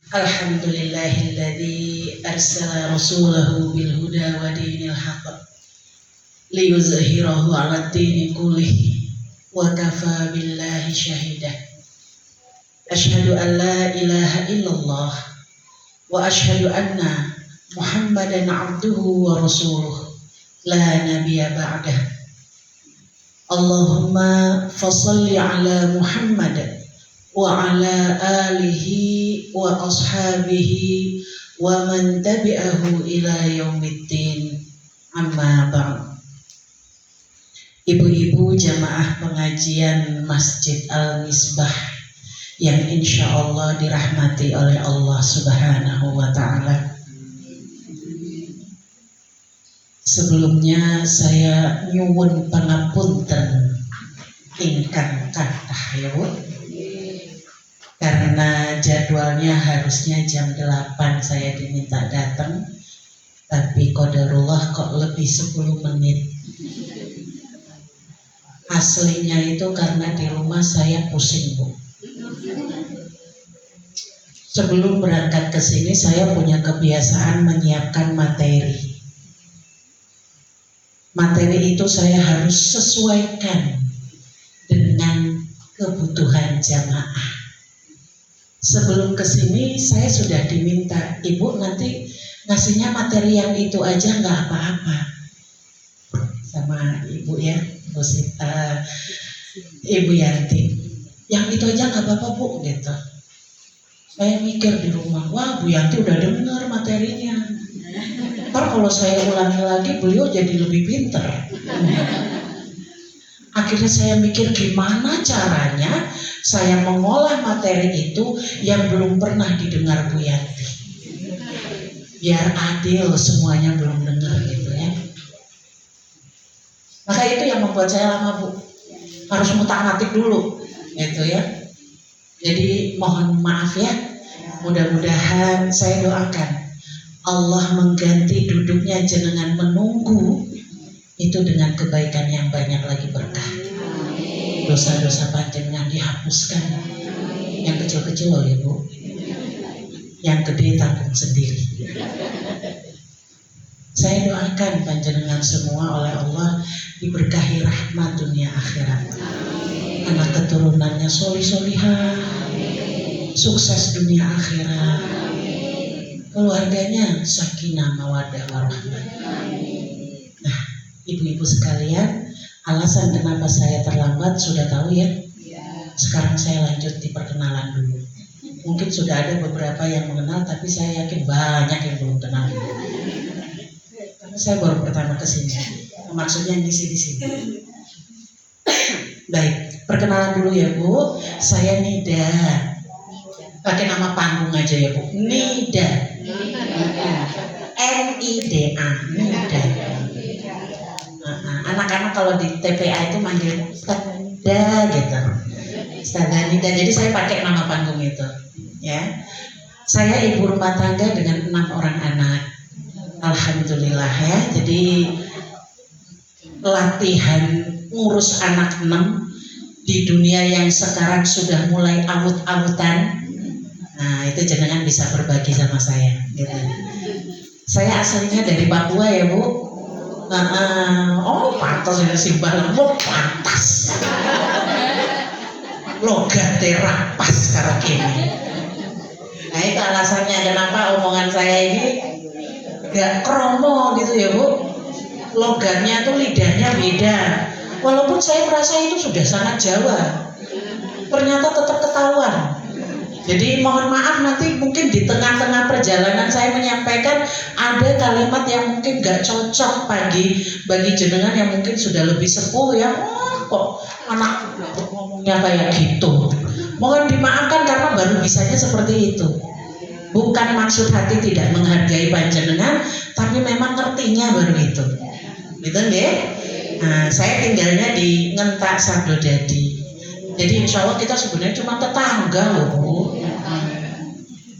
Alhamdulillahilladzi arsala rasulahu bil huda wa dinil haqq liyuzhirahu 'alad dini kullihi wa kafa billahi shahidah. Asyhadu an la ilaha illallah wa asyhadu anna Muhammadan 'abduhu wa rasuluh la nabiyya ba'dah. Allahumma fassalli ala Muhammad wa ala alihi wa ashabihi wa man tabi'ahu ila yaumiddin, amma ba'd. Ibu-ibu jamaah pengajian Masjid Al-Misbah yang insya Allah dirahmati oleh Allah Subhanahu wa Ta'ala. Sebelumnya saya nyuwun pangapunten ingkang kathah ya Bu, karena jadwalnya harusnya jam 8 saya diminta datang, tapi qadarullah kok lebih 10 menit. Aslinya itu karena di rumah saya pusing Bu. Sebelum berangkat ke sini saya punya kebiasaan menyiapkan materi. Materi itu saya harus sesuaikan dengan kebutuhan jamaah. Sebelum kesini saya sudah diminta, Ibu nanti ngasihnya materi yang itu aja nggak apa-apa, sama Ibu ya, Bu Sita, Ibu Yanti, yang itu aja nggak apa-apa Bu gitu. Saya mikir di rumah, wah Bu Yanti udah dengar materinya, ntar kalau saya ulangi lagi beliau jadi lebih pinter. Akhirnya saya mikir gimana caranya saya mengolah materi itu yang belum pernah didengar Bu Yanti, biar adil semuanya belum dengar gitu ya. Maka itu yang membuat saya lama Bu, harus ngutak-ngatik dulu gitu ya. Jadi mohon maaf ya, mudah-mudahan saya doakan Allah mengganti duduknya jenengan menunggu itu dengan kebaikan yang banyak lagi, berkah. Dosa-dosa panjenengan dihapuskan. Yang kecil-kecil loh ya Bu, yang gede tanggung sendiri. Saya doakan panjenengan semua oleh Allah diberkahi rahmat dunia akhirat, anak keturunannya solih-solihah, sukses dunia akhirat, keluarganya sakinah mawaddah warahmah. Nah, ibu-ibu sekalian, alasan kenapa saya terlambat sudah tahu ya. Sekarang saya lanjut di perkenalan dulu. Mungkin sudah ada beberapa yang mengenal, tapi saya yakin banyak yang belum kenal. Karena saya baru pertama kesini, maksudnya ngisi di sini. Baik, perkenalan dulu ya Bu. Saya Nida. Pakai nama panggung aja ya Bu. Nida. N-I-D-A. Nida. Anak-anak kalau di TPA itu manggil Stada gitu, Stada Nida. Jadi saya pakai nama panggung itu ya. Saya ibu rumah tangga dengan 6 orang anak, alhamdulillah ya. Jadi latihan ngurus anak 6 di dunia yang sekarang sudah mulai awut-awutan, nah itu jenengan bisa berbagi sama saya gitu. Saya asalnya dari Papua ya Bu. Oh pantas ini Simbah Lembut, pantas logatnya rapas sekarang ini. Nah itu alasannya kenapa omongan saya ini gak kromo gitu ya Bu. Logatnya tuh lidahnya beda. Walaupun saya merasa itu sudah sangat Jawa, ternyata tetap ketahuan. Jadi mohon maaf nanti mungkin di tengah-tengah perjalanan saya menyampaikan ada kalimat yang mungkin gak cocok bagi jenengan yang mungkin sudah lebih sepuh ya. Kok anak ngomongnya kayak gitu. Mohon dimaafkan karena baru bisanya seperti itu. Bukan maksud hati tidak menghargai panjenengan, tapi memang ngertinya baru itu. Gitu nggih? Nah, saya tinggalnya di Ngentak Sabdodadi. Jadi insya Allah kita sebenarnya cuma tetangga loh Bu.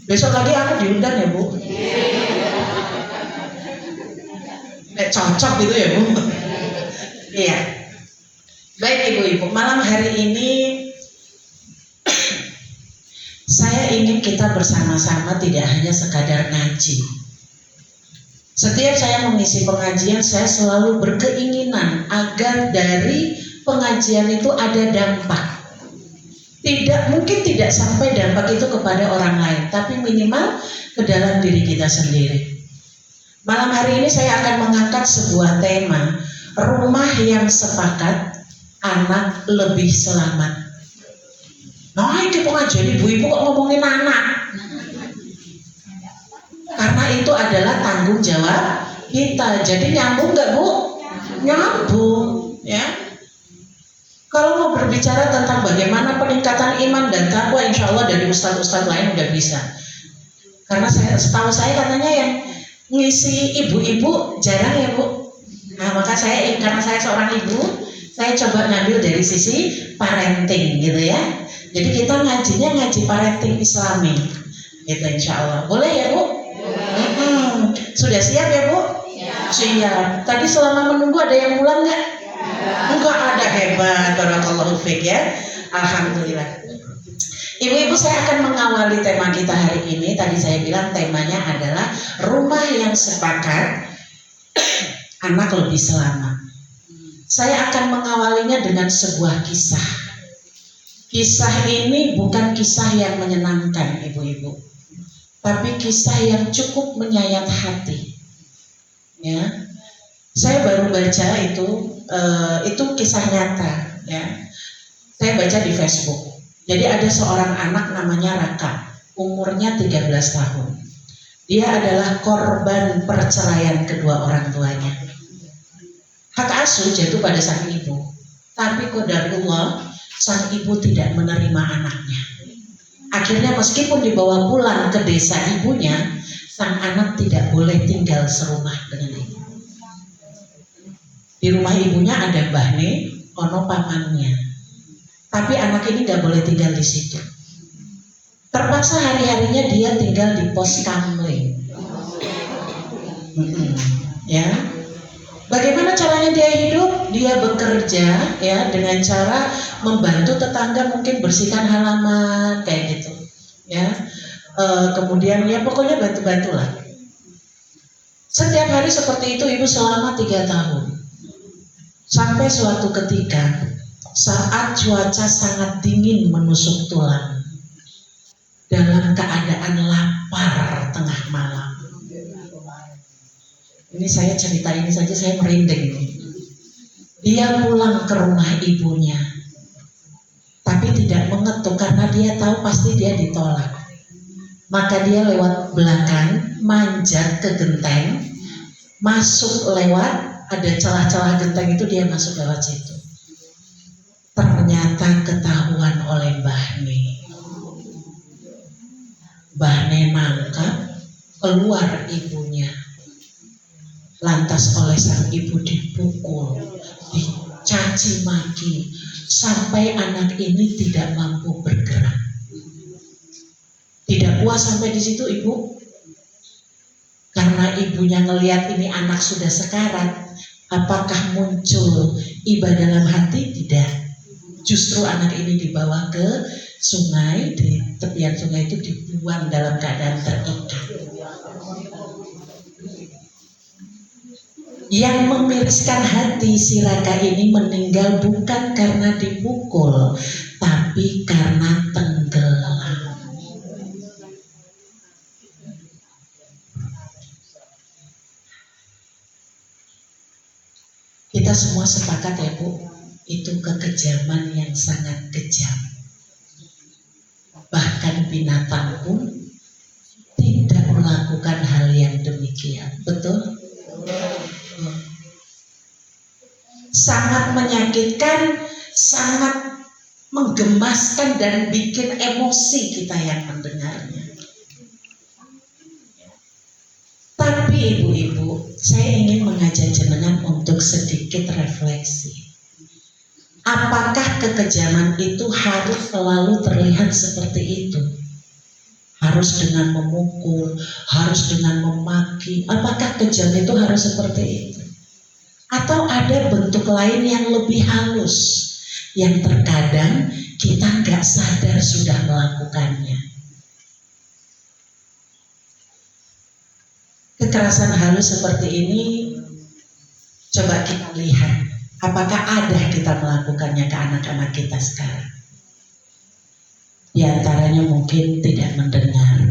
Besok lagi aku diundang ya Bu. Cocok gitu ya Bu. Iya. Baik ibu-ibu, malam hari ini saya Saya ingin kita bersama-sama tidak hanya sekadar ngaji. Setiap saya mengisi pengajian, saya selalu berkeinginan agar dari pengajian itu ada dampak. Mungkin tidak sampai dampak itu kepada orang lain, tapi minimal ke dalam diri kita sendiri. Malam hari ini saya akan mengangkat sebuah tema, rumah yang sepakat, anak lebih selamat. Nah, ini pengajian ibu-ibu kok ngomongin anak? Karena itu adalah tanggung jawab kita. Jadi nyambung nggak Bu? Nyambung, ya. Kalau mau berbicara tentang bagaimana peningkatan iman dan takwa, insya Allah dari ustadz-ustadz lain udah bisa. Karena setahu saya katanya yang ngisi ibu-ibu jarang ya Bu. Nah maka karena saya seorang ibu, saya coba ngambil dari sisi parenting gitu ya. Jadi kita ngajinya ngaji parenting Islami, gitu insya Allah. Boleh ya Bu? Sudah siap ya Bu? Siap. Tadi selama menunggu ada yang pulang nggak? Enggak ada, hebat, barakallahu fiik ya. Alhamdulillah. Ibu-ibu, saya akan mengawali tema kita hari ini. Tadi saya bilang temanya adalah rumah yang sepakat, anak lebih selamat. Saya akan mengawalinya dengan sebuah kisah. Kisah ini bukan kisah yang menyenangkan ibu-ibu, tapi kisah yang cukup menyayat hati. Ya, saya baru baca itu kisah nyata. Ya, saya baca di Facebook. Jadi ada seorang anak namanya Raka, umurnya 13 tahun. Dia adalah korban perceraian kedua orang tuanya. Hak asuh jatuh pada sang ibu, tapi qadarullah sang ibu tidak menerima anaknya. Akhirnya meskipun dibawa pulang ke desa ibunya, sang anak tidak boleh tinggal serumah dengan ibu. Di rumah ibunya ada mbahne, ono pamannya. Tapi anak ini gak boleh tinggal di situ. Terpaksa hari-harinya dia tinggal di pos kamling. Ya. Bagaimana caranya dia hidup? Dia bekerja ya dengan cara membantu tetangga mungkin bersihkan halaman kayak gitu. Ya. Kemudian ya pokoknya bantu-bantulah. Setiap hari seperti itu ibu selama 3 tahun. Sampai suatu ketika saat cuaca sangat dingin menusuk tulang, dalam keadaan lapar tengah malam. Ini saya cerita ini saja saya merinding. Dia pulang ke rumah ibunya, tapi tidak mengetuk karena dia tahu pasti dia ditolak. Maka dia lewat belakang, manjat ke genteng, masuk lewat, ada celah-celah genteng itu dia masuk lewat situ. Ternyata ketahuan oleh Mbahne. Mbahne nangkap, keluar ibunya. Lantas oleh sang ibu dipukul, dicaci maki, sampai anak ini tidak mampu bergerak. Tidak puas sampai di situ ibu, karena ibunya ngelihat ini anak sudah sekarat. Apakah muncul iba dalam hati? Tidak. Justru anak ini dibawa ke sungai, di tepian sungai itu dibuang dalam keadaan terikat. Yang memiriskan hati si Raka ini meninggal bukan karena dipukul, tapi karena tenggelam. Kita semua sepakat ya Bu, itu kekejaman yang sangat kejam. Bahkan binatang pun tidak melakukan hal yang demikian. Betul? Sangat menyakitkan, sangat menggemaskan dan bikin emosi kita yang mendengarnya. Tapi ibu-ibu, saya ingin mengajak jenengan untuk sedikit refleksi. Apakah kekejaman itu harus selalu terlihat seperti itu? Harus dengan memukul, harus dengan memaki. Apakah kejam itu harus seperti itu? Atau ada bentuk lain yang lebih halus, yang terkadang kita nggak sadar sudah melakukannya. kekerasan halus seperti ini, coba kita lihat, apakah ada kita melakukannya ke anak-anak kita sekarang? Di antaranya mungkin tidak mendengar.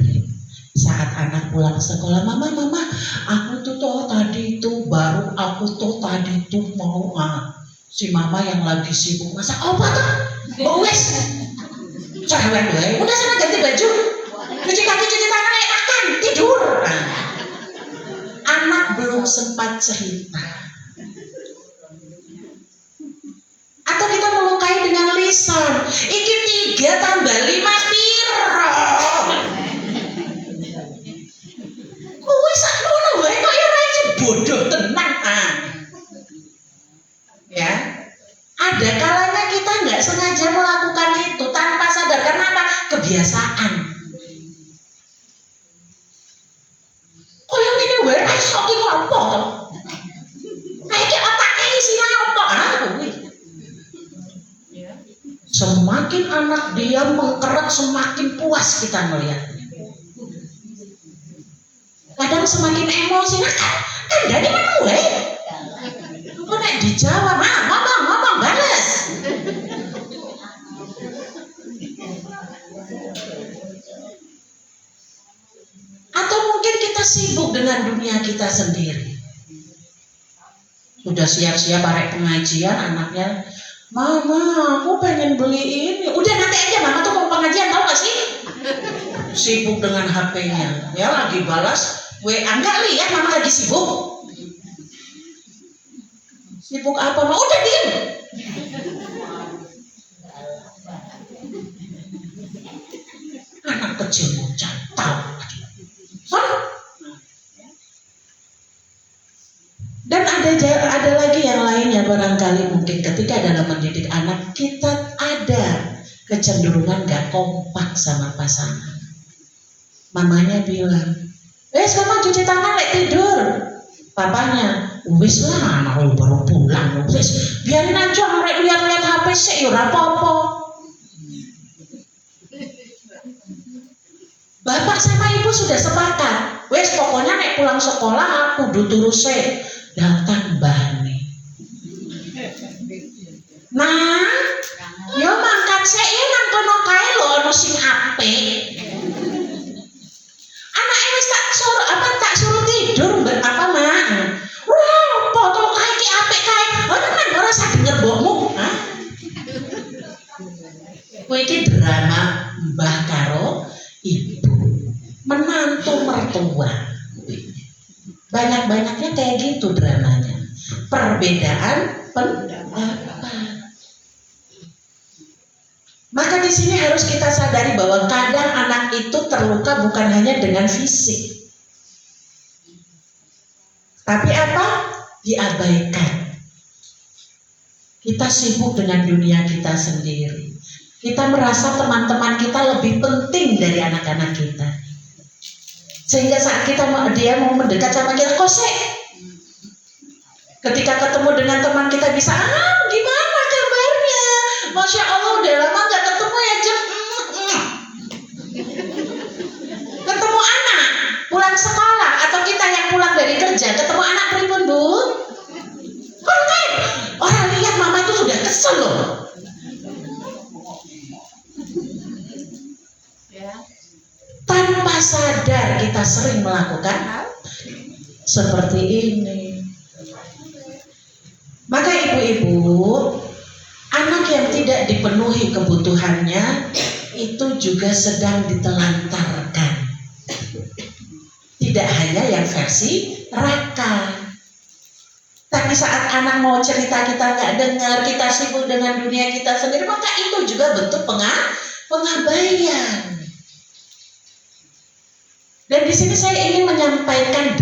Saat anak pulang sekolah, mama, aku tuh tadi mau si mama yang lagi sibuk masak apa tuh? Oh wes, cewek gue, udah sana ganti baju, cuci kaki, cuci tangan, makan, tidur. Anak belum sempat cerita. Atau kita melukai dengan lisan. Iki 3 tambah 5 piro. Kuwi sak ngono wae kok ya ora bodoh tenang. Ya. Ada kalanya kita nggak sengaja melakukan itu tanpa sadar. Karena apa? Kebiasaan. Kok yang ini wae iso ki ngopo? Iki otake isine opo? Semakin anak dia mengkerut, semakin puas kita melihatnya. Kadang semakin emosi, kan dari mana gue? Kok nek dijawab, ngomong balas. Atau mungkin kita sibuk dengan dunia kita sendiri. Sudah siap-siap arek pengajian, anaknya, mama, aku pengen beli ini. Udah nanti aja, mama tuh mau pengajian, tahu gak sih? Sibuk dengan HP-nya, ya lagi balas WA, enggak lihat mama lagi sibuk. Sibuk apa? Mau udah diem. Anak kecil bocah tahu. Dan ada lagi yang lainnya, barangkali mungkin ketika dalam mendidik anak kita ada kecenderungan gak kompak sama pasangan. Mamanya bilang, mama cuci tangan lek tidur. Papanya, wis lah anak lu baru pulang, wis biarin aja mereka lihat-lihat HP sih, ya ora apa-apa. Bapak sama ibu sudah sepakat, wis pokoknya nek pulang sekolah aku kudu sih datang bane. Nah, yo mangkat sik ya nang kono kae lho ono sing apik. Anake wis tak suruh tidur mbak apa mak. Wah, foto kae ki apik kae. Ora usah denger mbokmu. Hah? Kowe iki drama mbah karo ibu. Menantu mertua. Banyak-banyaknya kayak gitu dramanya. Perbedaan pendapat. Maka di sini harus kita sadari bahwa kadang anak itu terluka bukan hanya dengan fisik. Tapi apa? Diabaikan. Kita sibuk dengan dunia kita sendiri. Kita merasa teman-teman kita lebih penting dari anak-anak kita. Sehingga saat dia mau mendekat sama kita, kosek. Ketika ketemu dengan teman kita bisa, gimana kabarnya? Masya Allah udah lama gak ketemu ya Jem. Ketemu anak pulang sekolah atau kita yang pulang dari kerja ketemu anak pripun bu? Konten orang lihat mama itu sudah kesel loh. Tanpa sadar kita sering melakukan hal seperti ini. Maka ibu-ibu, anak yang tidak dipenuhi kebutuhannya itu juga sedang ditelantarkan. Tidak hanya yang versi raka. Tapi saat anak mau cerita kita nggak dengar, kita sibuk dengan dunia kita sendiri, maka itu juga bentuk pengabaian. Dan di sini saya ingin menyampaikan 8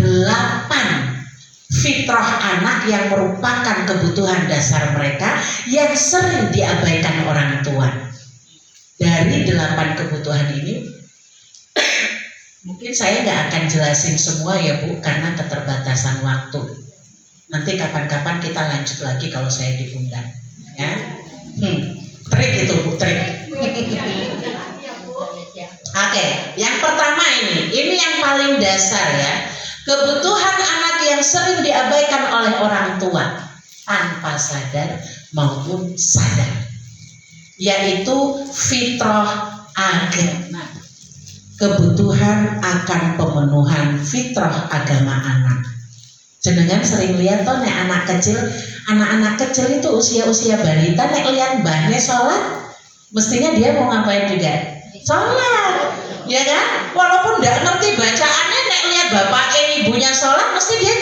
fitrah anak yang merupakan kebutuhan dasar mereka yang sering diabaikan orang tua. Dari 8 kebutuhan ini, mungkin saya nggak akan jelasin semua ya Bu, karena keterbatasan waktu. Nanti kapan-kapan kita lanjut lagi kalau saya diundang. Ya, trik itu Bu, trik. Oke, yang pertama ini yang paling dasar ya. Kebutuhan anak yang sering diabaikan oleh orang tua tanpa sadar maupun sadar, yaitu fitrah agama. Kebutuhan akan pemenuhan fitrah agama anak. Jenengan sering lihat toh nek anak-anak kecil itu usia balita nek lihat mbahnya sholat, mestinya dia mau ngapain juga? Sholat, ya kan? Walaupun nggak ngerti bacaannya, nek lihat bapaknya ibunya sholat, mesti dia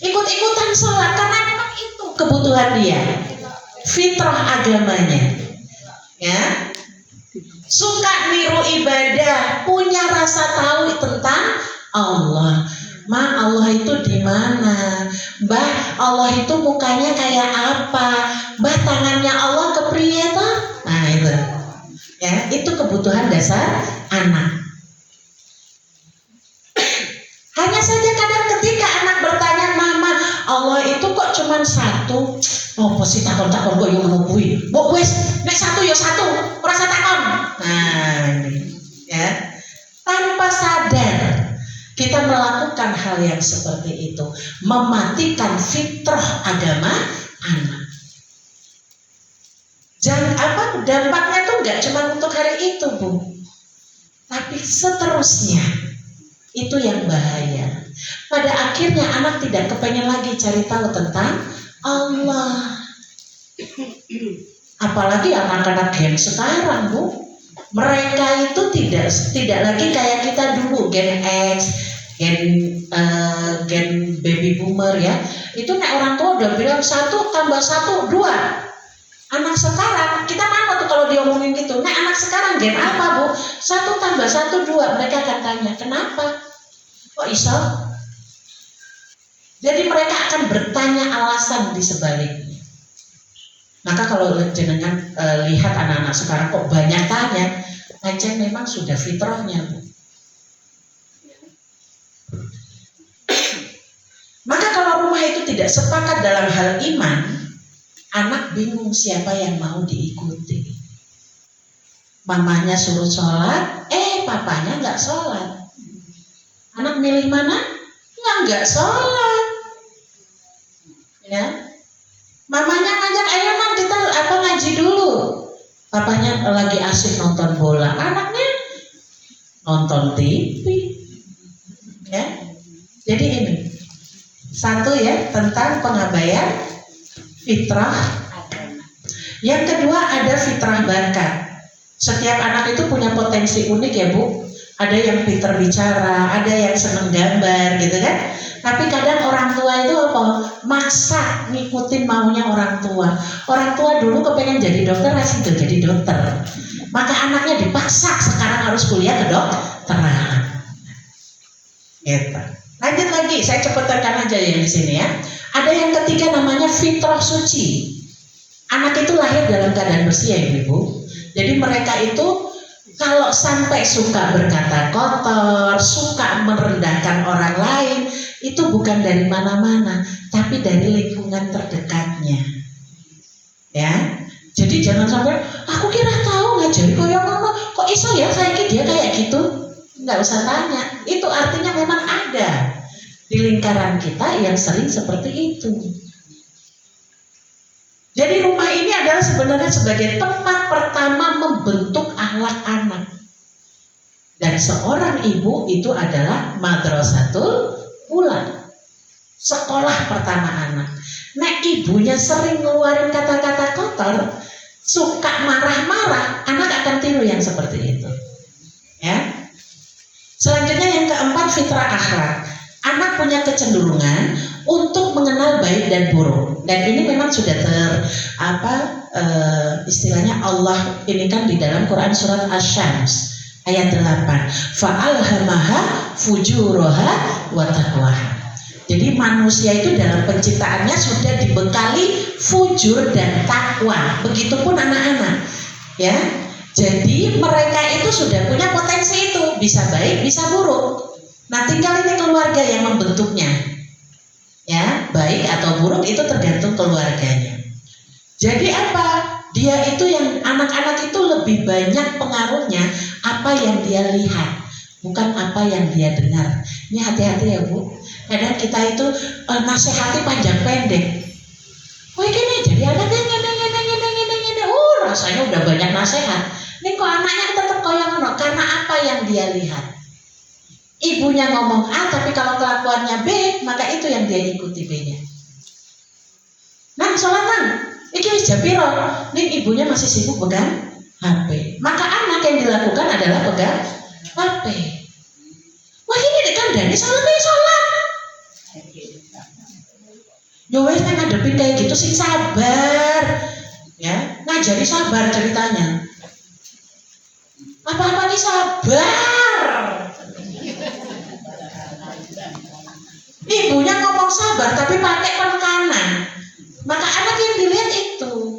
ikut-ikutan sholat karena memang itu kebutuhan dia, fitrah agamanya, ya. Suka niru ibadah, punya rasa tahu tentang Allah. Ma, Allah itu di mana? Mbah, Allah itu mukanya kayak apa? Mbah, tangannya Allah kepriye toh? Nah, itu. Ya, itu kebutuhan dasar anak. Hanya saja kadang ketika anak bertanya, "Mama, Allah itu kok cuma satu?" Oh, pasti takon-takon kok yang ngomongin. Mbok wis, nek satu ya satu, ora usah takon. Nah, ini ya. Tanpa sadar kita melakukan hal yang seperti itu, mematikan fitrah agama anak. Dampaknya tuh nggak cuma untuk hari itu, Bu, tapi seterusnya. Itu yang bahaya. Pada akhirnya anak tidak kepengen lagi cari tahu tentang Allah. Apalagi anak-anak gen sekarang, Bu. Mereka itu tidak lagi kayak kita dulu, gen X, gen baby boomer ya. Itu nek orang tua udah bilang 1 tambah 1 2. Anak sekarang, kita mana tuh kalau diomongin gitu? Nek anak sekarang gen apa, Bu? 1 tambah 1 2. Mereka akan tanya, kenapa? Kok iso? Jadi mereka akan bertanya alasan di sebaliknya. Maka kalau jenengan lihat anak-anak sekarang kok banyak tanya, pancen memang sudah fitrahnya, Bu. Maka kalau rumah itu tidak sepakat dalam hal iman, anak bingung siapa yang mau diikuti. Mamanya suruh sholat, papanya nggak sholat. Anak milih mana? Nggak sholat. Ya, mamanya ngajak, ayo Nak kita ngaji dulu. Papanya lagi asik nonton bola, anaknya nonton TV. Ya, jadi ini satu ya tentang pengabaian fitrah agama. Yang kedua ada fitrah bakat. Setiap anak itu punya potensi unik ya, Bu. Ada yang pintar bicara, ada yang seneng gambar gitu kan. Tapi kadang orang tua itu apa? Maksa ngikutin maunya orang tua. Orang tua dulu kepengen jadi dokter, masih jadi dokter. Maka anaknya dipaksa sekarang harus kuliah ke kedokteran. Gitu. Lanjut lagi, saya cepatkan aja yang di sini ya. Ada yang ketiga namanya fitrah suci. Anak itu lahir dalam keadaan bersih ya Ibu. Jadi mereka itu kalau sampai suka berkata kotor, suka merendahkan orang lain, itu bukan dari mana-mana, tapi dari lingkungan terdekatnya. Ya, jadi jangan sampai aku kira tahu ngajari koyo ngono, kok iso ya saiki dia kayak gitu. Nggak usah tanya, itu artinya memang ada di lingkaran kita yang sering seperti itu. Jadi rumah ini adalah sebenarnya sebagai tempat pertama membentuk akhlak anak. Dan seorang ibu itu adalah madrasatul ula, sekolah pertama anak. Nek ibunya sering ngeluarin kata-kata kotor, suka marah-marah, anak akan tiru yang seperti itu. Ya. Selanjutnya yang keempat fitrah akhlak. Anak punya kecenderungan untuk mengenal baik dan buruk, dan ini memang sudah istilahnya Allah ini kan di dalam Quran surat Asy-Syams ayat 8, fa'alhamaha fujuraha wa taqwaha. Jadi manusia itu dalam penciptaannya sudah dibekali fujur dan takwa, begitupun anak-anak ya. Jadi mereka itu sudah punya potensi itu, bisa baik bisa buruk. Nah tinggal ini keluarga yang membentuknya ya, baik atau buruk itu tergantung keluarganya. Jadi apa? Dia itu yang anak-anak itu lebih banyak pengaruhnya apa yang dia lihat, bukan apa yang dia dengar. Ini hati-hati ya Bu. Kadang kita itu nasihati panjang pendek. Wah gini jadi anaknya ngene. Rasanya udah banyak nasihat. Ini kok anaknya tetap koyo ngono karena apa yang dia lihat. Ibunya ngomong A tapi kalau kelakuannya B, maka itu yang dia ikuti B-nya. Nang sholat nang, iki wis jam piro? Ning ibunya masih sibuk pegang HP. Maka anak yang dilakukan adalah pegang HP. Wah ini dikandani sholat. Yo wes nang ngadepin kayak gitu sing sabar. Ya, ngajari sabar ceritanya. Apa-apa nih sabar. Ibunya ngomong sabar tapi pakai penekanan. Maka anak yang dilihat itu.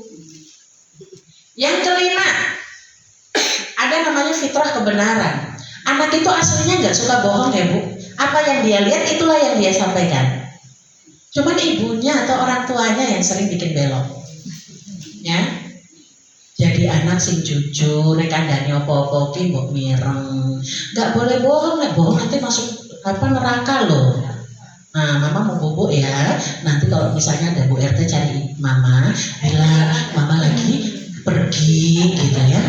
Yang kelima, ada namanya fitrah kebenaran. Anak itu aslinya nggak suka bohong ya Bu. Apa yang dia lihat itulah yang dia sampaikan. Cuman ibunya atau orang tuanya yang sering bikin belok. Ya. Jadi anak sing jujur, nek kandhane apa-apa ki mbok mireng. Enggak boleh bohong, nek bohong nanti masuk neraka loh. Nah, mama mau bubuk ya. Nanti kalau misalnya ada Bu RT cari mama, bilang mama lagi pergi gitu ya.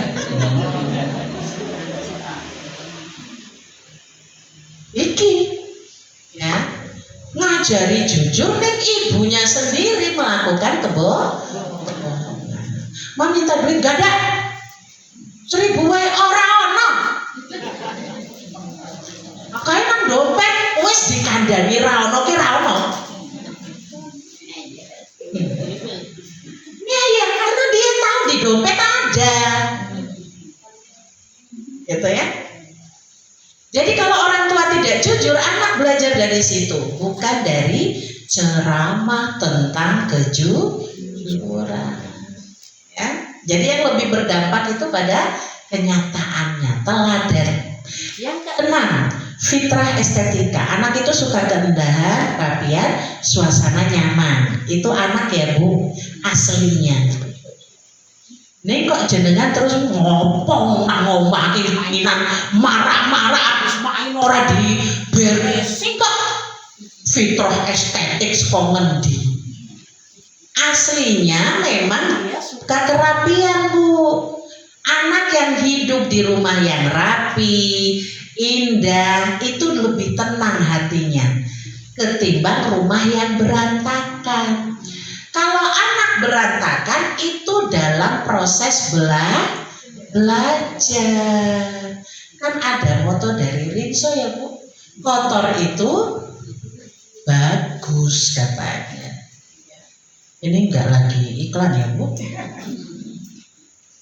Iki ya. Ngajari jujur nek ibunya sendiri melakukan kebohongan. Mau minta duit gak ada 1.000 wae ora ono. Makanya nang dompet wis dikandani ra ono ki ra ono. Ya karena dia tahu di dompet ada. Gitu ya. Jadi kalau orang tua tidak jujur, anak belajar dari situ, bukan dari ceramah tentang kejujuran. Ya, jadi yang lebih berdampak itu pada kenyataannya, teladan. Yang keenam, fitrah estetika. Anak itu suka keindahan, rapian, suasana nyaman. Itu anak ya Bu, aslinya. Nih kok jenengan terus ngopong nang omah iki marah-marah habis main ora diberesi kok. Fitrah estetik saka ngendi? Aslinya memang dia suka kerapian Bu. Anak yang hidup di rumah yang rapi, indah, itu lebih tenang hatinya ketimbang rumah yang berantakan. Kalau anak berantakan itu dalam proses belajar. Kan ada moto dari Rinso ya Bu, kotor itu bagus katanya. Ini enggak lagi iklan ya Bu.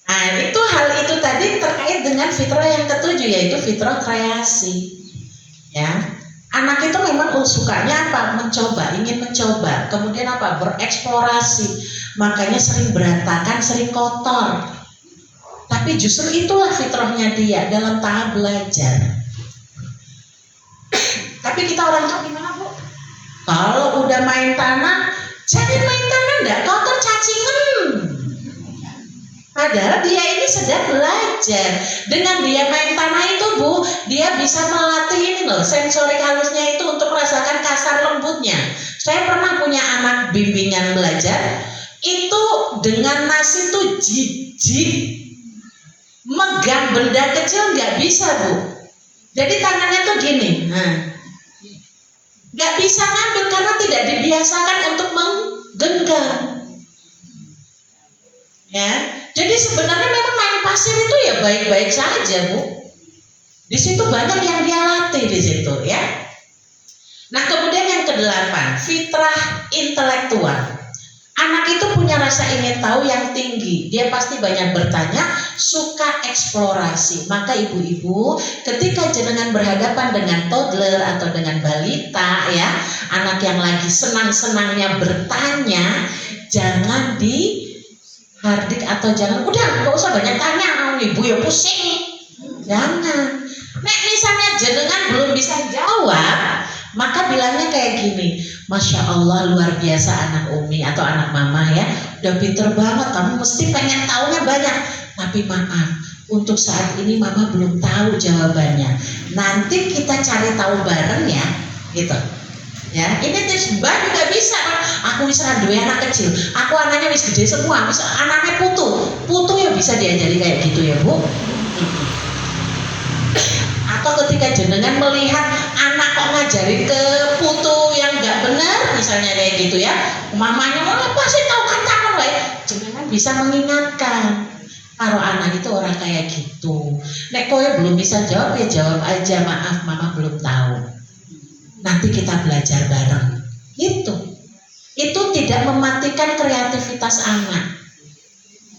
Nah itu hal itu tadi terkait dengan fitrah yang ketujuh, yaitu fitrah kreasi. Ya, anak itu memang sukanya apa? Mencoba, ingin mencoba. Kemudian apa? Bereksplorasi. Makanya sering berantakan, sering kotor. Tapi justru itulah fitrahnya dia dalam tahap belajar. Tapi kita orang tua gimana Bu? Kalau udah main tanah, jangan main tanah enggak kotor, cacingan. Padahal dia ini sedang belajar. Dengan dia main tanah itu Bu, dia bisa melatih ini loh, sensorik halusnya itu untuk merasakan kasar lembutnya. Saya pernah punya anak bimbingan belajar, itu dengan nasi tuh jijik, megang benda kecil nggak bisa Bu. Jadi tangannya tuh gini, nggak bisa ngambil karena tidak dibiasakan untuk menggenggam. Ya, jadi sebenarnya memang main pasir itu ya baik-baik saja Bu. Di situ banyak yang dia latih di situ ya. Nah kemudian yang kedelapan, fitrah intelektual. Anak itu punya rasa ingin tahu yang tinggi. Dia pasti banyak bertanya, suka eksplorasi. Maka ibu-ibu ketika jenengan berhadapan dengan toddler atau dengan balita ya, anak yang lagi senang-senangnya bertanya, jangan hardik atau jangan, udah nggak usah banyak tanya, ibu ya pusing. Jangan. Nek misalnya jenengan belum bisa jawab, maka bilangnya kayak gini, Masya Allah luar biasa anak Umi atau anak Mama ya, udah pinter banget, kamu mesti pengen taunya banyak. Tapi maaf, untuk saat ini Mama belum tahu jawabannya. Nanti kita cari tahu bareng ya. gitu. Ya, ini tips mbak juga bisa. Aku bisa duwe anak kecil, aku anaknya wis gede semua, bisa anaknya putu ya bisa diajari kayak gitu ya Bu. Atau ketika jenengan melihat anak kok ngajarin ke putu yang nggak benar, misalnya kayak gitu ya, mamanya apa sih tahu katakan wae, jenengan bisa mengingatkan. Kalau anak itu orang kayak gitu, nek kowe belum bisa jawab ya jawab aja, maaf mama belum tahu. Nanti kita belajar bareng. Itu tidak mematikan kreativitas anak.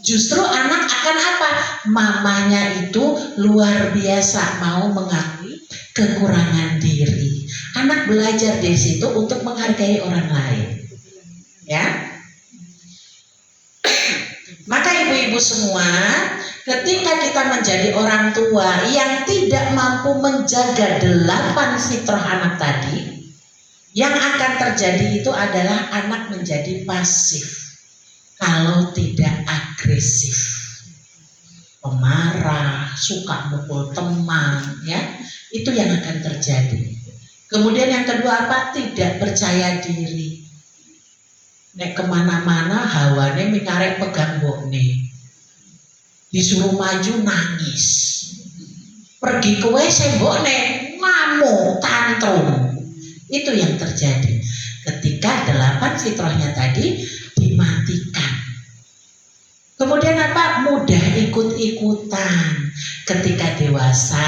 Justru anak akan apa? Mamanya itu luar biasa mau mengakui kekurangan diri. Anak belajar dari situ untuk menghargai orang lain. Ya. Maka ibu-ibu semua, ketika kita menjadi orang tua yang tidak mampu menjaga 8 fitrah anak tadi, yang akan terjadi itu adalah anak menjadi pasif, kalau tidak agresif, pemarah, suka mukul teman, ya, itu yang akan terjadi. Kemudian yang kedua apa? Tidak percaya diri. Nek kemana-mana hawane minarek pegang bokne, disuruh maju nangis, pergi ke WC bokne ngamuk tantrum. Itu yang terjadi ketika 8 fitrahnya tadi dimatikan. Kemudian apa? Mudah ikut-ikutan. Ketika dewasa,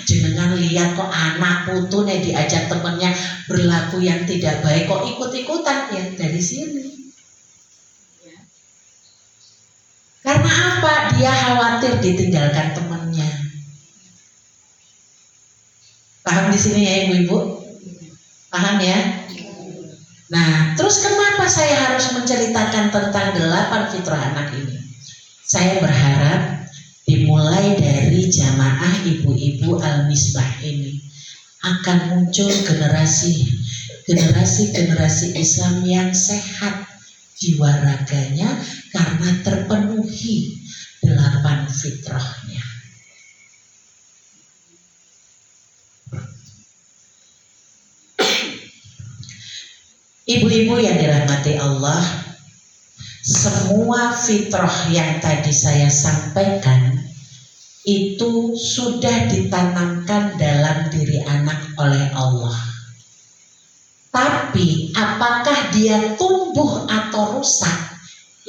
jenengan lihat kok anak putune diajak temennya berlaku yang tidak baik, kok ikut-ikutan, ya dari sini. Karena apa? Dia khawatir ditinggalkan temannya. Paham di sini ya ibu-ibu? Paham ya? Nah, terus kenapa saya harus menceritakan tentang 8 fitrah anak ini? Saya berharap dimulai dari jamaah ibu-ibu Al-Misbah ini akan muncul generasi Islam yang sehat jiwa raganya karena terpenuhi 8 fitrahnya. Ibu-ibu yang dirahmati Allah, semua fitrah yang tadi saya sampaikan itu sudah ditanamkan dalam diri anak oleh Allah. Tapi apakah dia tumbuh atau rusak,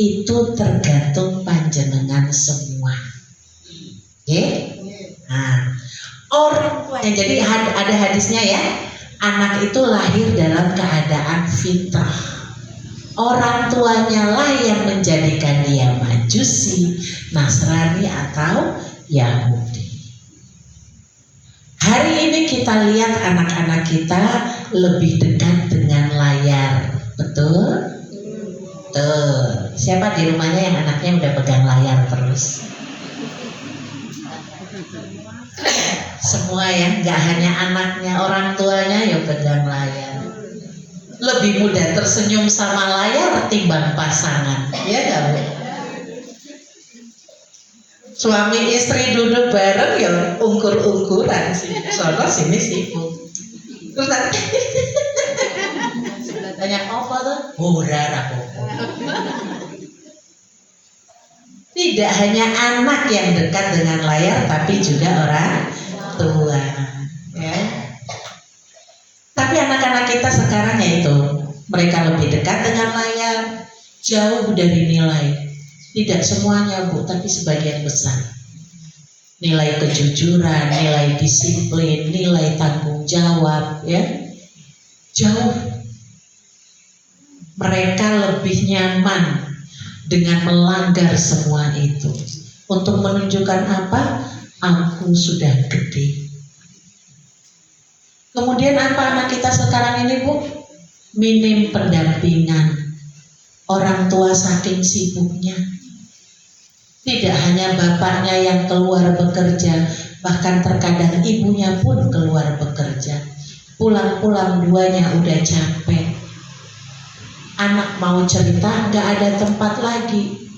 itu tergantung panjenengan semua. Oke? Nah, orang tua, jadi ada hadisnya ya. Anak itu lahir dalam keadaan fitrah. Orang tuanya lah yang menjadikan dia Majusi, Nasrani atau Yahudi. Hari ini kita lihat anak-anak kita lebih dekat dengan layar, betul? Tuh, siapa di rumahnya yang anaknya udah pegang layar terus? Semua ya, nggak hanya anaknya, orang tuanya ya pegang layar. Lebih mudah tersenyum sama layar timbang pasangan, ya nggak Bu? Suami istri duduk bareng ya ungkur-ungkuran sih, sono sini sibuk. Terus tanya apa tuh? Murah apa? Tidak hanya anak yang dekat dengan layar, tapi juga orang tua. Ya. Tapi anak-anak kita sekarang yaitu mereka lebih dekat dengan layar, jauh dari nilai. Tidak semuanya Bu, tapi sebagian besar. Nilai kejujuran, nilai disiplin, nilai tanggung jawab, ya jauh. Mereka lebih nyaman dengan melanggar semua itu untuk menunjukkan apa? Aku sudah gede. Kemudian apa anak kita sekarang ini Bu? Minim pendampingan. Orang tua saking sibuknya. Tidak hanya bapaknya yang keluar bekerja, bahkan terkadang ibunya pun keluar bekerja. Pulang-pulang duanya udah capek. Anak mau cerita nggak ada tempat lagi.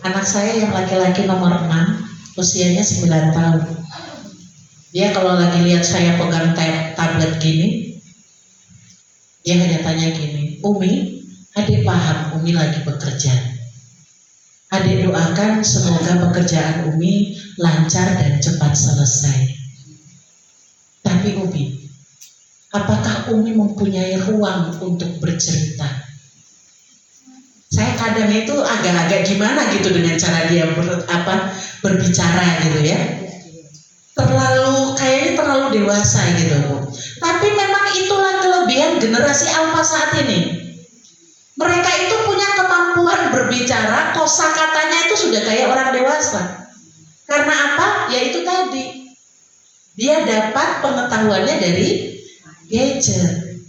Anak saya yang laki-laki nomor 6, usianya 9 tahun. Dia kalau lagi lihat saya pegang tablet gini, Dia hanya tanya gini, Umi, adik paham Umi lagi bekerja. Adik doakan semoga pekerjaan Umi lancar dan cepat selesai. Tapi Umi, apakah Umi mempunyai ruang untuk bercerita? Saya kadang itu agak-agak gimana gitu dengan cara dia berbicara gitu ya. Kayaknya terlalu dewasa gitu. Tapi memang itulah kelebihan generasi alfa saat ini. Mereka itu punya kemampuan berbicara, kosakatanya itu sudah kayak orang dewasa. Karena apa? Ya itu tadi. Dia dapat pengetahuannya dari gadget.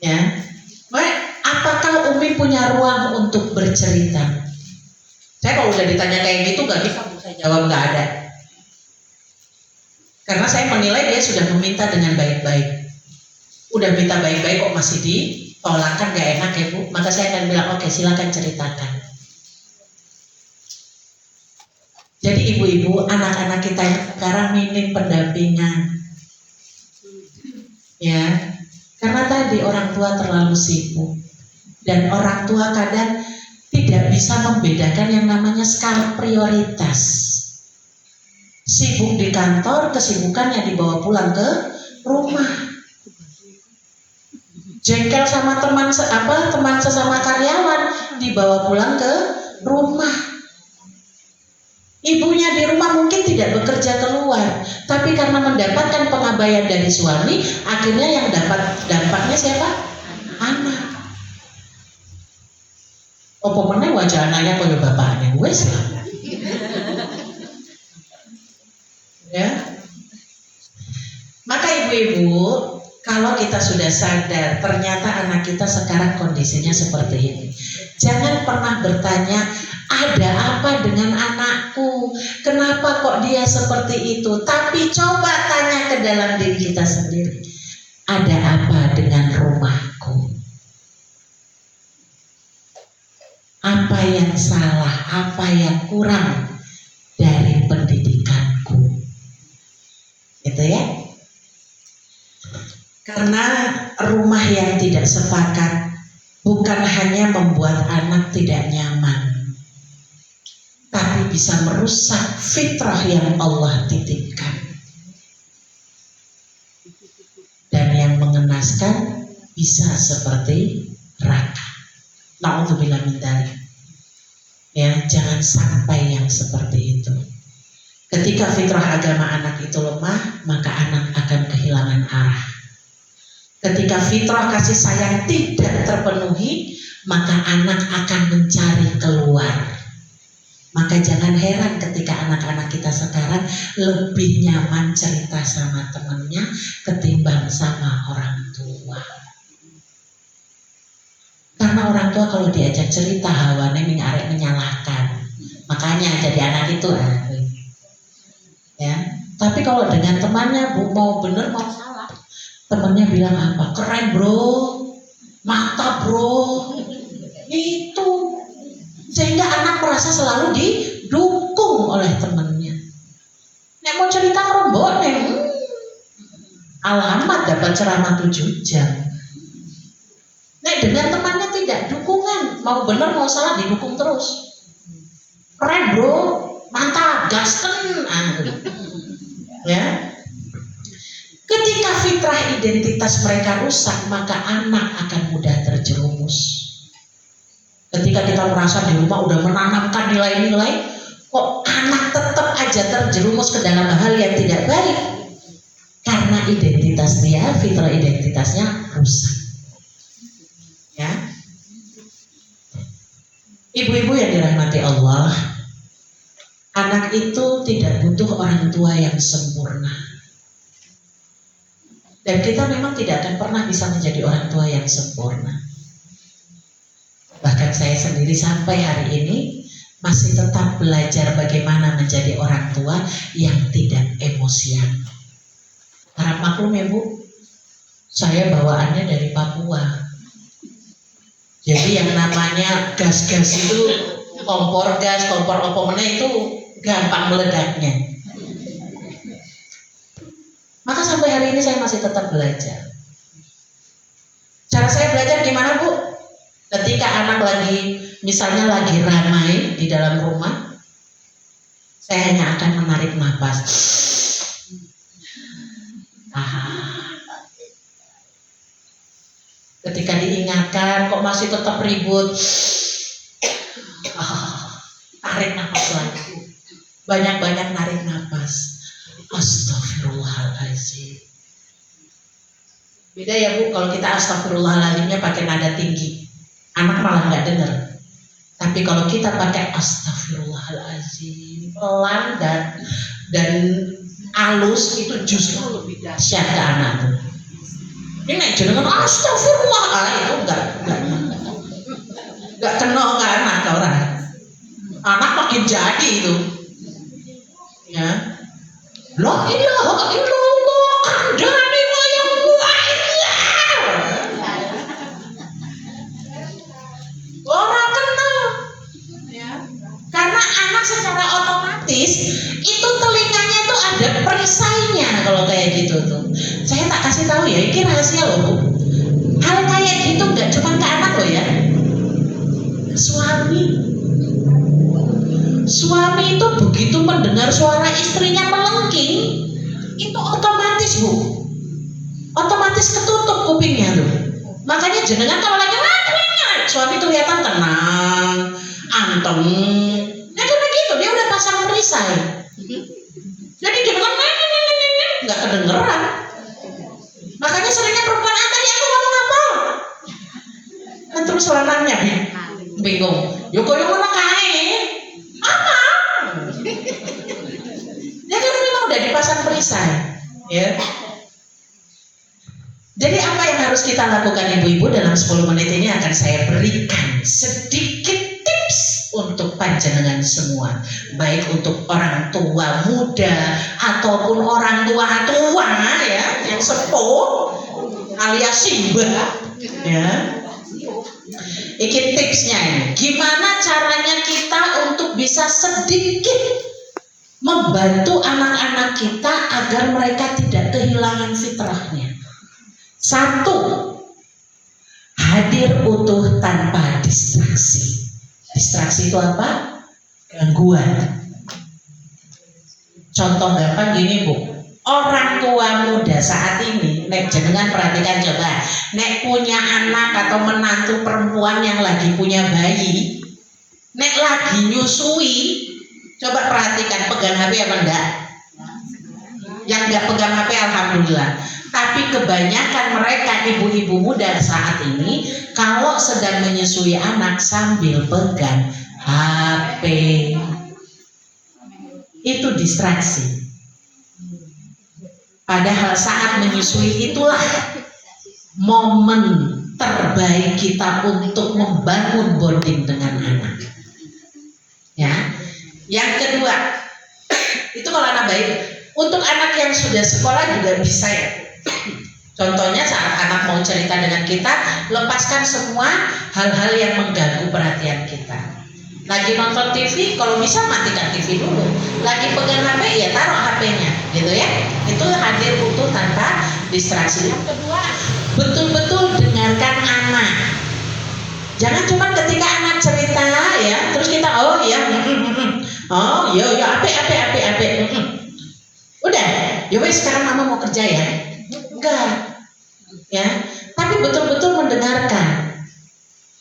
Ya. Apakah Umi punya ruang untuk bercerita? Saya kalau udah ditanya kayak gitu gak bisa jawab, gak ada. Karena saya menilai dia sudah meminta dengan baik-baik. Udah minta baik-baik kok masih ditolak, kan gak enak ya Bu. Maka saya akan bilang oke, silakan ceritakan. Jadi ibu-ibu, anak-anak kita yang sekarang minim pendampingan. Ya, karena tadi orang tua terlalu sibuk. Dan orang tua kadang tidak bisa membedakan yang namanya skala prioritas. Sibuk di kantor, kesibukannya dibawa pulang ke rumah. Jengkel sama teman sesama karyawan dibawa pulang ke rumah. Ibunya di rumah mungkin tidak bekerja keluar, tapi karena mendapatkan pengabaian dari suami, akhirnya yang dapat dampaknya siapa? Anak. Apa meneh wajah anaknya kaya bapaknya wes lah. Ya. Maka ibu-ibu, kalau kita sudah sadar ternyata anak kita sekarang kondisinya seperti ini, jangan pernah bertanya ada apa dengan anakku, kenapa kok dia seperti itu. Tapi coba tanya ke dalam diri kita sendiri, ada apa dengan rumahku? Apa yang salah, apa yang kurang dari pendidikanku? Gitu ya. Karena rumah yang tidak sepakat bukan hanya membuat anak tidak nyaman, tapi bisa merusak fitrah yang Allah titipkan. Dan yang mengenaskan bisa seperti neraka. Na'udzubillah min dzalik. Ya, jangan sampai yang seperti itu. Ketika fitrah agama anak itu lemah, maka anak akan kehilangan arah. Ketika fitrah kasih sayang tidak terpenuhi, maka anak akan mencari keluar. Maka jangan heran ketika anak-anak kita sekarang lebih nyaman cerita sama temannya ketimbang sama orang tua. Karena orang tua kalau diajak cerita hawane arek menyalahkan. Makanya jadi anak itu ya. Tapi kalau dengan temannya Bu, mau bener mau salah, temannya bilang apa? Keren bro, mantap bro. Itu sehingga anak merasa selalu didukung oleh temannya. Nek mau cerita rombok alamat dapat ceramah 7 jam. Nek dengan temannya tidak, dukungan, mau benar mau salah didukung terus. Keren bro, mantap, gasken. Ya. Ketika fitrah identitas mereka rusak, maka anak akan mudah terjerumus. Ketika kita merasa di rumah udah menanamkan nilai-nilai, kok anak tetap aja terjerumus ke dalam hal yang tidak baik, karena identitas dia, fitrah identitasnya rusak. Ya, ibu-ibu yang dirahmati Allah, anak itu tidak butuh orang tua yang sempurna. Dan kita memang tidak akan pernah bisa menjadi orang tua yang sempurna. Bahkan saya sendiri sampai hari ini masih tetap belajar bagaimana menjadi orang tua yang tidak emosian. Harap maklum ya Bu, saya bawaannya dari Papua. Jadi yang namanya gas-gas itu, kompor gas, kompor opomene itu gampang meledaknya. Maka sampai hari ini saya masih tetap belajar. belajar gimana Bu? Ketika anak misalnya lagi ramai di dalam rumah, saya hanya akan menarik nafas. Ketika diingatkan kok masih tetap ribut, tarik nafas lagi. Banyak-banyak narik nafas. Astagfirullahaladzim. Beda ya Bu, kalau kita astagfirullahaladzimnya pakai nada tinggi, anak malah nggak dengar. Tapi kalau kita pakai astagfirullahaladzim pelan dan halus, itu justru lebih dahsyat ke anak tuh. Ini jangan astagfirullah, itu nggak kena ke anak orang. Anak makin jadi itu. Ya. La ilaha illallah kandhane wayang kuwi. Orang kenal. Ya. Karena anak secara otomatis itu telinganya itu ada perisainya kalau kayak gitu tuh. Saya tak kasih tahu ya, ini rahasia loh Bu. Hal kayak gitu nggak cuma ke anak loh ya. Suami itu begitu mendengar suara istrinya melengking, itu otomatis Bu, otomatis ketutup kupingnya tuh. Makanya jenengan kalau lagi suami kelihatan tenang, anteng, ya karena gitu dia udah pasang perisai. Jadi jenengan nggak kedengeran. Makanya seringnya perempuan tadi aku ngomong apa? Kan terus lanangnya bingung. Yoko mana kae? Apa? Ya karena memang udah dipasang perisai, ya. Jadi apa yang harus kita lakukan ibu-ibu dalam 10 menit ini akan saya berikan sedikit tips untuk panjenengan semua, baik untuk orang tua muda ataupun orang tua ya, yang sepuh alias Simba, ya. Iki tipsnya ini, gimana caranya kita untuk bisa sedikit membantu anak-anak kita agar mereka tidak kehilangan fitrahnya. 1, hadir utuh tanpa distraksi. Distraksi itu apa? Gangguan. Contoh gampang gini Bu, orang tua muda saat ini, nek jenengan perhatikan coba, nek punya anak atau menantu perempuan yang lagi punya bayi, nek lagi nyusui, coba perhatikan pegang HP apa enggak? Yang enggak pegang HP alhamdulillah. Tapi kebanyakan mereka ibu-ibu muda saat ini kalau sedang menyusui anak sambil pegang HP, itu distraksi. Padahal saat menyusui itulah momen terbaik kita untuk membangun bonding dengan anak. Ya. Yang kedua, itu kalau anak baik. Untuk anak yang sudah sekolah juga bisa ya. Contohnya saat anak mau cerita dengan kita, lepaskan semua hal-hal yang mengganggu perhatian kita. Lagi nonton TV, kalau bisa matikan TV dulu. Lagi pegang HP, ya taruh HP-nya, gitu ya. Itu hadir utuh tanpa distraksi. Yang kedua, betul-betul dengarkan anak. Jangan cuma ketika anak cerita ya, terus kita oh iya, ape. Udah, ya wes sekarang mama mau kerja ya. Enggak, ya. Tapi betul-betul mendengarkan.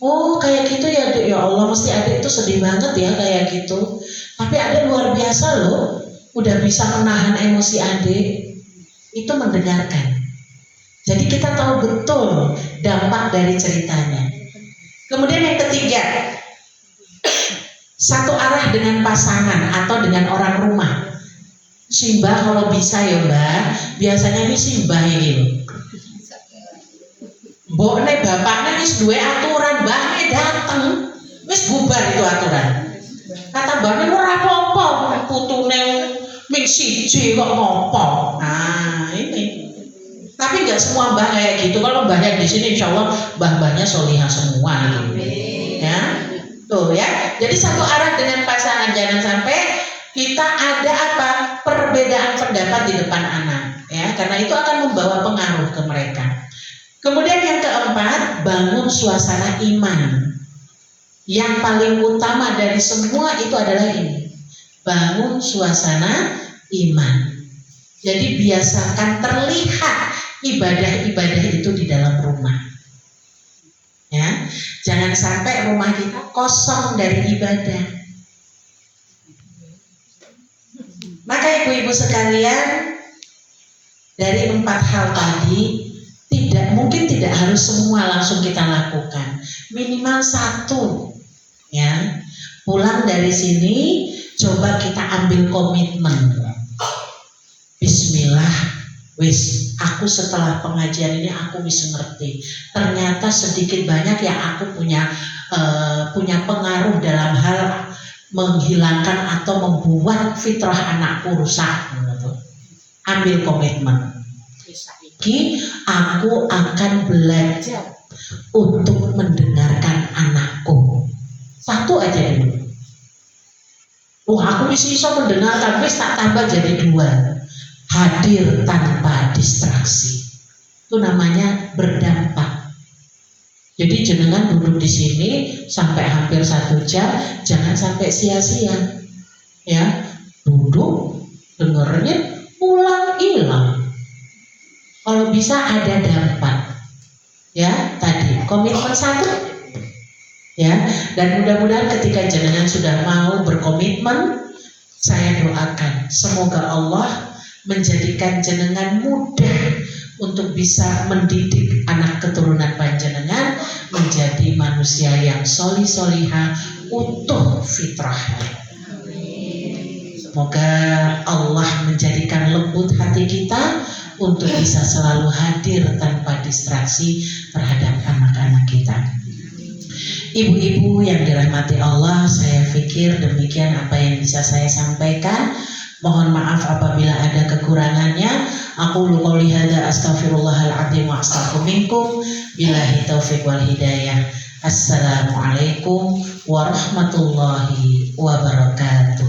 Oh kayak gitu ya Dek, ya Allah mesti adik itu sedih banget ya kayak gitu. Tapi adik luar biasa loh, udah bisa menahan emosi adik. Itu mendengarkan. Jadi kita tahu betul dampak dari ceritanya. Kemudian yang ketiga, satu arah dengan pasangan atau dengan orang rumah. Simbah kalau bisa ya Mbak, biasanya ini simbah ini loh. Mbokne bapaknya wis duwe aturan, mbahne dateng, wis bubar itu aturan. Kata mbahne ora apa-apa, putune ming siji kok ngopo. Nah, ini. Tapi nggak semua mbah kayak gitu. Kalau mbah yang di sini insya Allah mbah-mbahnya solihah semua. Ya, tuh ya. Jadi satu arah dengan pasangan, jangan sampai kita ada apa perbedaan pendapat di depan anak, ya, karena itu akan membawa pengaruh ke mereka. Kemudian yang keempat, bangun suasana iman. Yang paling utama dari semua itu adalah ini, bangun suasana iman. Jadi biasakan terlihat ibadah-ibadah itu di dalam rumah. Ya, jangan sampai rumah kita kosong dari ibadah. Maka ibu-ibu sekalian, dari 4 hal tadi, tidak harus semua langsung kita lakukan. Minimal 1, ya. Pulang dari sini, coba kita ambil komitmen. Bismillah, wis, aku setelah pengajian ini aku bisa ngerti. Ternyata sedikit banyak ya aku punya pengaruh dalam hal menghilangkan atau membuat fitrah anakku rusak. Ambil komitmen. Aku akan belajar untuk mendengarkan anakku. 1 aja dulu. Aku bisa mendengarkan, wis tak tambah jadi 2. Hadir tanpa distraksi. Itu namanya berdampak. Jadi jenengan duduk di sini sampai hampir 1 jam, jangan sampai sia-sia. Ya, duduk, dengerin, pulang, hilang. Kalau bisa ada dampak. Ya, tadi komitmen 1. Ya, dan mudah-mudahan ketika jenengan sudah mau berkomitmen, saya doakan semoga Allah menjadikan jenengan mudah untuk bisa mendidik anak keturunan panjenengan menjadi manusia yang solih-solihah, utuh fitrahnya. Semoga Allah menjadikan lembut hati kita untuk bisa selalu hadir tanpa distraksi terhadap anak-anak kita. Ibu-ibu yang dirahmati Allah, saya pikir demikian apa yang bisa saya sampaikan. Mohon maaf apabila ada kekurangannya. Aku qouli hadza astaghfirullahaladzim wa astaghfiru minkum. Billahi taufiq wal hidayah. Assalamualaikum warahmatullahi wabarakatuh.